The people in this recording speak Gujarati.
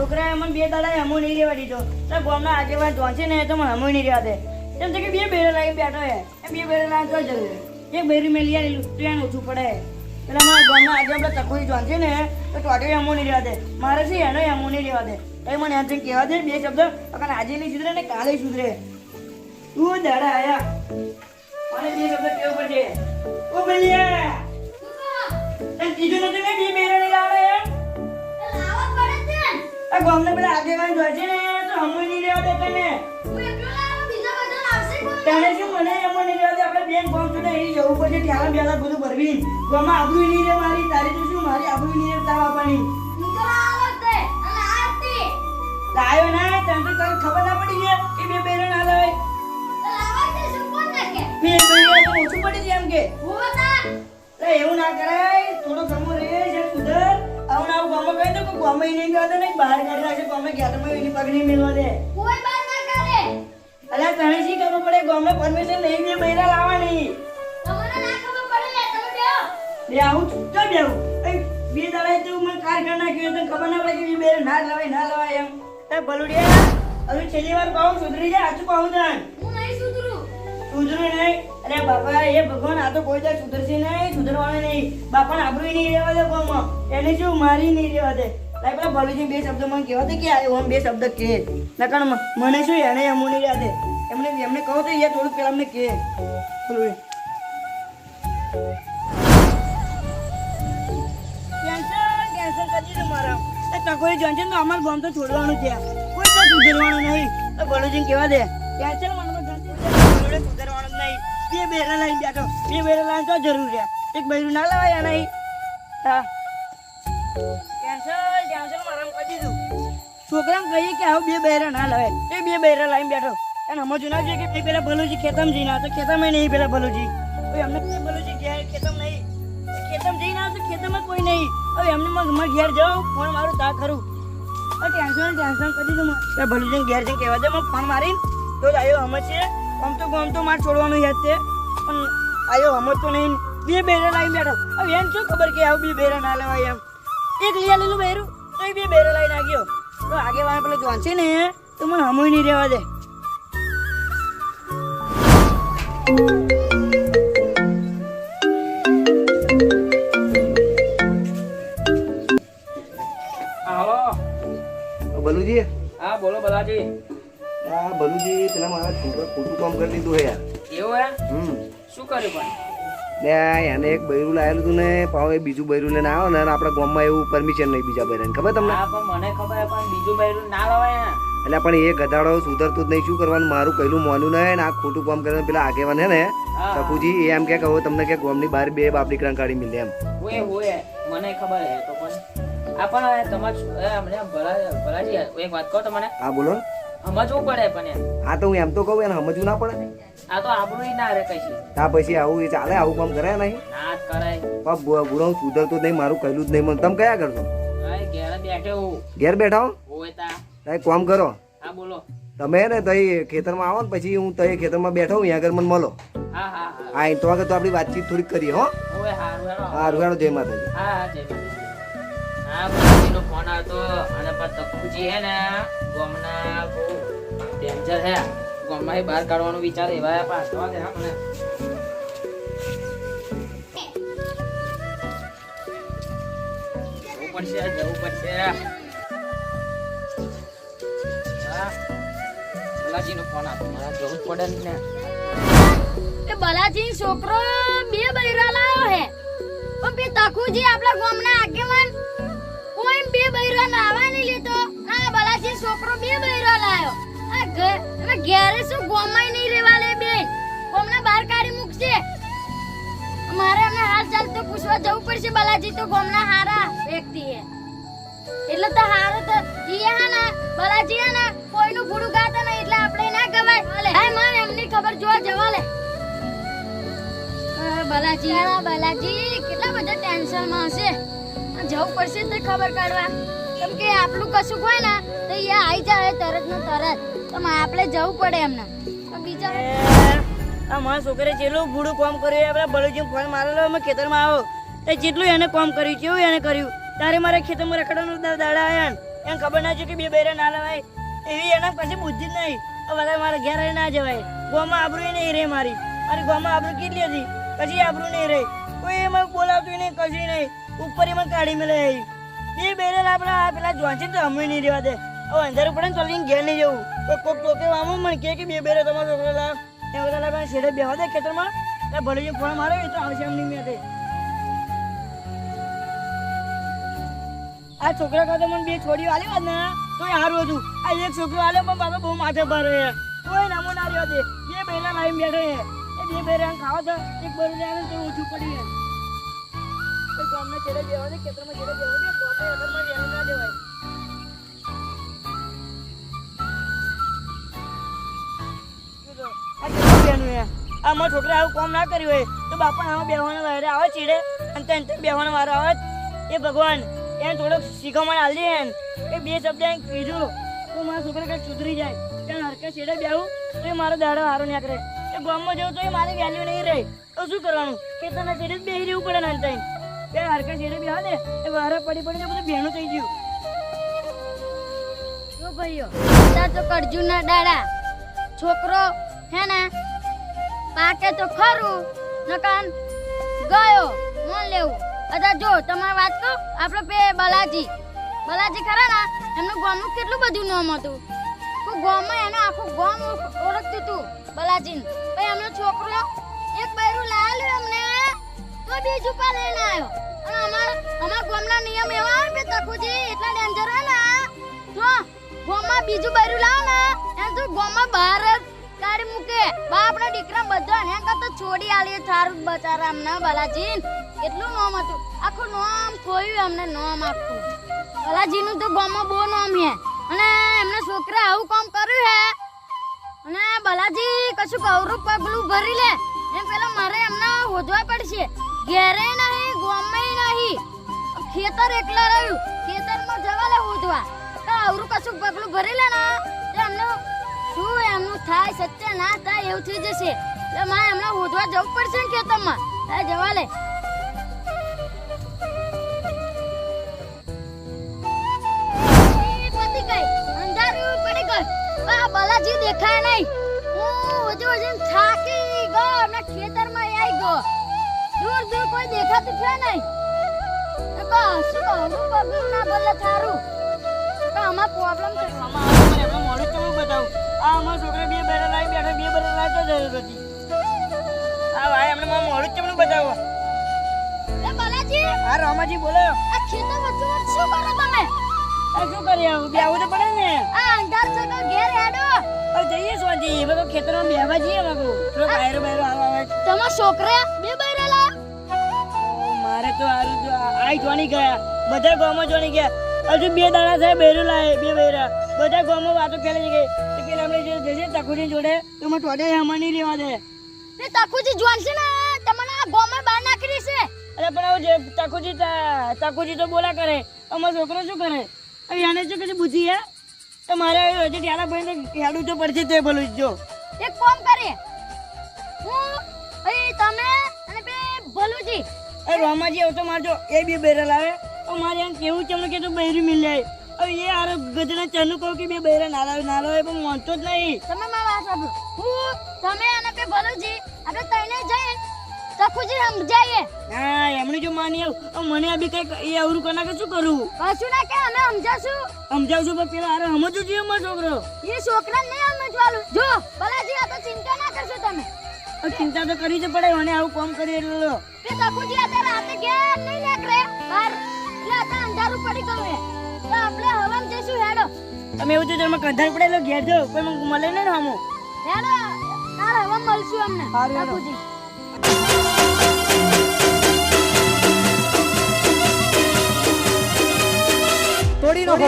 છોકરાએ અમને 2 દાડા હમો નહીં રહેવા દીધો. તો ગામના આગેવાન જોશે ને તો મને હમો નહીં રહેવા દે. એમ છે કે 2 બેરે લાવી બેઠો હે. એ 2 બેરે લાવી તો જરૂર એક બેરી મેં લઈ આવેલું તો એને ઓછું પડે. એટલે મારા ગામના આગેવાન તકોઈ જોશે ને તો ટોટલી હમો નહીં રહેવા દે. મારે છે એનો હમો નહીં રહેવા દે. એ મને એમ છે કહેવા દે 2 શબ્દ કારણ આજે નહીં સુધરે ને કાલે સુધરે. તું દાડા આયા અને 2 શબ્દ કેવું પડશે. ઓ ભૈયા તને કીધું નતું મેં 2 બેરે નહીં લાવે એમ. આ ગામને પેલા આગેવાન જોશે ને તો હમો નહીં રહેવા દે તને. તને શું મને હમો નહીં રહેવા દે. આપણે બેન ગામ છું ને એ જવું પડશે ત્યાં બેલા બધું ભરવી. ગામમાં આબરૂ નહીં રહે મારી. તારી તો શું મારી આબરૂ નહીં રહે તાવ આપવાની. લાયો ના તને તો કઈ ખબર ના પડી છે કે 2 બેરે ના લાવે. 2 બેરે તો ઓછું પડી જાય એમ કે. એવું ના કરાય. થોડો સમો રહે છે સુધર. આવું ના આવું ગામમાં કહી દો કે ગામમાં નહીં ગયો તો નહીં બહાર કાઢી નાખે. ગામમાં ગયા તો એની પગ નહીં મેળવા દે. અલ્યા તને શી ખબર પડે ગામમાં પરમિશન નહીં 2 બૈરા લાવવાની. બે આવું તો બેવું 2 દાડા તો મને કાર કરી નાખ્યો તને ખબર ના પડે કે 2 બેરા ના લવાય એમ. એ બલુડિયા હવે છેલ્લી વાર કહું સુધરી જાય. સાચું કહું તને સુધરું નહીં. અરે બાપા એ ભગવાન આ તો કોઈ દર સુધરશે નહીં. સુધરવાનું નહીં. બાપાને આબરૂ નહીં રહેવા દે ગામમાં. એને શું મારી નહીં રહેવા દે. લાઈ પેલા ભલુજી 2 શબ્દ મને કહેવા દે કે આવ્યો આમ 2 શબ્દ કહે નકણ મને શું એને અમું નહીં રહ્યા દે. એમને કહો તો એ થોડુંક પેલા અમને કહે. બોલું કેન્સલ કરી દીધું મારા. એ તકોઈ જોનશે તો અમારું ગામ તો છોડવાનું ત્યાં કોઈ તો સુધરવાનું નહીં. તો ભલુજીને કહેવા દે કેન્સલ મને સુધરવાનું નહીં. 2 બેરા લઈને બેઠો. 2 બેરા લાવીને તો જરૂર છે. એક બૈરું ના લાવાય નહીં. હા કેન્સલ મારા કરી દીધું. છોકરાને કહીએ કે આવું 2 બેરા ના લાવે. એ 2 બેરા લાવીને બેઠો. એને સમજવું ના જોઈએ કે પેલા ભલુજી ખેતમ જઈને આવે તો ખેતમાં નહીં પેલા ભલુજી. હવે એમને ભલુજી ઘેર ખેતમ નહીં. ખેતમ જઈને આવે તો ખેતરમાં કોઈ નહીં. હવે એમને મારે ઘેર જાઉં ફોન મારું તા ખરું. ટેન્શન કરી દીધું. ભલુજીને ઘેર જઈને કહેવા દે મને ફોન મારીને તો જ આવ્યો સમજ છે. આમ તો મારે છોડવાનું યાદ છે પણ આવ્યો સમજ તો નહીં. 2 બેરા લાવી બેઠો. હવે એમ શું ખબર કે આવું 2 બેરા ના લેવાય એમ. એક લઈ આવેલું બેરું તો એ 2 બેરા લઈને આવ્યો. તો આગેવાન પેલો જોનશે ને તો મને હમુય નહીં રહેવા દે. હાલો બલુજી. હા બોલો બલાજી. હા બલુજી પેલા મારા છોકરા ખોટું કામ કરી લીધું હે યાર. એવું હે શું કર્યું પણ? એને એક બૈરું લાવેલું હતું ને પાવ એ બીજું બૈરું લઈને આવ્યો ને આપણા ગામમાં એવું પરમિશન નહીં બીજા બૈરાને ખબર તમને? હા પણ મને ખબર હે પણ બીજું બૈરું ના લવાય ને. એટલે પણ એ ગધાડો સુધરતું જ નહીં. શું કરવાનું મારું કહેલું મોન્યું નહીં ને આ ખોટું કામ કરીને પેલા આગેવાન હે ને તકુજી એ એમ કે હવે તમને કે ગામની બહાર 2 બાપ દીકરા કાઢી મિલે એમ. હોય મને ખબર હે તો પણ આ પણ તમારે ભલાજી એક વાત કહો તમને. હા બોલો. સમજવું પડે પણ હા તો હું એમ તો કહું એને સમજવું ના પડે. આ તો આપણું ના રે કઈ. તા પછી આવું એ ચાલે આવું કામ કરે નહીં. ના કરાય. ગુણો સુધરતું જ નહીં મારું કહેલું જ નહીં મને. તમે કયા કરશો? ઘેર બેઠો હું. ઘેર બેઠા હોય તા એક કામ કરો. હા બોલો. તમે ને તઈ ખેતરમાં આવો ને પછી હું તઈ ખેતરમાં બેઠો હું અહીંયા આગળ મને મળો. હા હા હા તો આગળ તો આપણી વાતચીત થોડીક કરીએ હો. હોય હારું હા રૂહાણો જય માતાજી. હા જય માતાજી. હા બલાજીનો ફોન આવતો અને પણ તકુજી હે ને ગામના બહુ ડેન્જર હે. ગામમાં બહાર કાઢવાનો વિચાર એવા પાછવા દે હા મને. જવું પડશે. હા બલાજીનો ફોન આવતો મારે જવું જ પડે ને. એ બલાજી છોકરો 2 બૈરા લાવ્યો હે પણ પે તકુજી આપણા ગામના આગેવાન કોઈ 2 બૈરા લાવવા નહીં લેતો. આ બલાજી છોકરો 2 બૈરા લાવ્યો. આ ઘરે શું ગામમાં નહીં રહેવા લે બેન. ગામના બહાર કાઢી મૂકશે. મારે અમે હાલ ચાલ તો પૂછવા જવું પડશે. બલાજી તો ગામના હારા વ્યક્તિ હે એટલે તો હારો તો ઈ હે ને બલાજી હે ને કોઈનું ભૂડું ગાતા નહીં એટલે આપણે ના ગવાય. હા મને એમની ખબર જોવા જવા લે. બલાજી કેટલા બધા ટેન્શનમાં હશે. જવું પડશે તો ખબર કાઢવા. કેમ કે આપણું કશું હોય ને તો એ આવી જાય તરત ને તરત. તો આપણે જવું પડે એમને. બીજા મારા છોકરે જેટલું ભૂડું કામ કર્યું આપણે બલુજી ફોન મારેલો અમે ખેતરમાં આવો તો જેટલું એને કામ કર્યું કેવું એને કર્યું તારે મારે ખેતરમાં રખડવાનું દાડા આયા ને એને ખબર ના છે કે બે બૈરા ના લેવાય એવી એના પછી બુદ્ધિ જ નહીં બધા મારા ઘેર આવી ના જવાય ગોમાં આબરૂ નહીં રહે મારી ગોમાં આબરૂ કેટલી હતી પછી આબરૂ નહીં રહે કોઈ એમાં બોલાવતું નહીં કશું નહીં ઉપર એમાં કાઢી મેલે બે બૈરા આપણા પેલા જોંચી તો અમે નહીં રહેવા દે હવે અંધારું પડે ને તો લઈને ઘેર નહીં જવું તો કોક ટોકે આમાં મને કે બે બૈરા તમારો છોકરો લાવ એ બધા લાવ શેડે બેવા દે ખેતરમાં એટલે ભલે ફોન મારો એ તો આવશે એમ નહીં મેં આ છોકરા કરતા મને બે છોડીઓ આલી હોત ને તો સારું હતું આ એક છોકરો આલ્યો પણ બાબા બહુ માથે ભારે કોઈ નામો ના રહ્યો દે બે બૈરા લાવીને બેઠો એ બે બૈરા ખાવા તો એક બૈરું આવે ને તો ઓછું પડી જાય ગામને છેડે બેવા દે ખેતરમાં છેડે બેવા દે ગામને અગરમાં બેવા ના દેવાય આ મારા છોકરા આવું કામ ના કર્યું હોય તો બાપા આમાં બેવાનો વારે આવે ચીડે અને ત્યાં બેવાનો વારો આવે એ ભગવાન એને થોડોક શીખવણ આલી દે એ બે શબ્દ એને કીધું તો મારા છોકરા કંઈક સુધરી જાય ત્યાં હરકે છેડે બેવું તો એ મારો દાડો હારો નીકળે એ ગામમાં જવું તો એ મારી વેલ્યુ નહીં રહે તો શું કરવાનું ખેતરના છેડે જ બેસી રહેવું પડે ને ત્યાં બે હરકે છેડે બેવા દે એ વારે પડી પડીને બધું બેનું થઈ ગયું જો ભાઈઓ અત્યારે તો કરજુના દાડા છોકરો હે ને પાકે તો ખરું નકાન ગયો મોન લેવું અચ્છા જો તમારી વાત કહું આપણે પે બલાજી ખરા ને એમનું ગામનું કેટલું બધું નામ હતું કોઈ ગામમાં એને આખું ગામ ઓળખતું હતું બલાજી પછી એમનો છોકરો એક બૈરું લાવેલું એમને તો બીજું પા લઈને આવ્યો અને અમારા ગામના નિયમ એવા આવે કે તકુજી એટલા ડેન્જર હે ને જો ગામમાં બીજું બૈરું લાવ ને એમ તો ગામમાં બહાર જ કાઢી મૂકે બાપના દીકરા બધા ને કરતો છોડી આલી થારું બચારા અમને બલાજી એટલું નામ હતું આખું નામ ખોયું અમને નામ આખું બલાજીનું તો ગામમાં બહુ નામ હે અને એમને છોકરા આવું કામ કર્યું હે અને બલાજી કશું કવરું પગલું ભરી લે એમ પેલા મારે એમને હોદવા પડશે ઘેરે નહીં ગામમાં નહીં ખેતર એકલા રહ્યું ખેતરમાં જવા લે હોદવા તો આવરું કશું પગલું ભરી લે ને એમને શું એમનું થાય સત્ય ના થાય એવું થઈ જશે એટલે મારે એમને હોદવા જવું પડશે ને ખેતરમાં જવા લે બલાજી દેખાય નહીં હું હજુ થાકી ગયો ને ખેતરમાં આવી ગયો દૂર કોઈ દેખાતું છે નહીં શું પગલું ના બોલે થારું તો આમાં પ્રોબ્લેમ છે મોડું તો હું બતાવું આ અમારા છોકરા બે બૈરા લાવી બેઠા બે બૈરા લાવી તો જરૂર હતી આ ભાઈ એમને મારું મોડું જ તમને બતાવો એ બલાજી હા રામાજી બોલો આ ખેતર વચ્ચે શું કરો તમે શું કરી આવું બેવું તો પડે ને આ અંધાર છે તો ઘેર હેડો હવે જઈએ સ્વાજી એ બધો ખેતરમાં બેહવા જઈએ માગો થોડો બાયરો બાયરો આવે તમારા છોકરા બે બૈરા લા મારે તો આઈ જોણી ગયા બધા ગામમાં જોણી ગયા હજુ બે દાડા થાય બૈરું લાવે બે બૈરા બધા ગામમાં વાતો ફેલાઈ ગઈ તો પેલા આપણે જે જશે તકુજી જોડે તો મને ટોડે હમણાં નહીં રહેવા દે એ તકુજી જોન છે ને તમને આ ગામમાં બહાર નાખી છે અરે પણ હવે જે તકુજી તો બોલા કરે અમારો છોકરો શું કરે હવે એને શું કશું બુદ્ધિ હે તો મારે હજી ત્યાંના ભાઈ હેડું તો પડશે તે બોલું જો એક કામ કરે હું તમે અને બે ભલુજી અરે રામાજી હવે તો મારજો એ બે બૈરા લાવે તો મારે એમ કેવું છે કે તું બૈરું મિલ જાય હવે એ આરે ગજના ચરનું કહું કે બે બૈરા ના લાવે પણ માનતો જ નહીં તમે મારી વાત સાંભળો હું તમે અને બે ભલુજી આપણે તઈને જઈએ તકુજી સમજાઈએ હા એમણે જો માની આવું મને આ બી કઈ એ અવરું કરના કે શું કરું કશું ના કે અમે સમજાશું સમજાવશું પણ પેલા અરે સમજવું જોઈએ મારો છોકરો એ છોકરા નહીં સમજવાનું જો બલાજી આ તો ચિંતા ના કરશો તમે ચિંતા તો કરી જ પડે મને આવું કામ કરી એટલે કે તકુજી અત્યારે રાતે ઘેર નહીં નીકળે બહાર એટલે અત્યારે અંધારું પડી ગયું હે તો આપણે હવામ જઈશું હેડો તમે એવું તો જરમાં કંધાર પડે એટલે ઘેર જાઓ કોઈ મને મળે ને હમો હેડો કાલ હવામ મળશું અમને તકુજી તોડી નાખો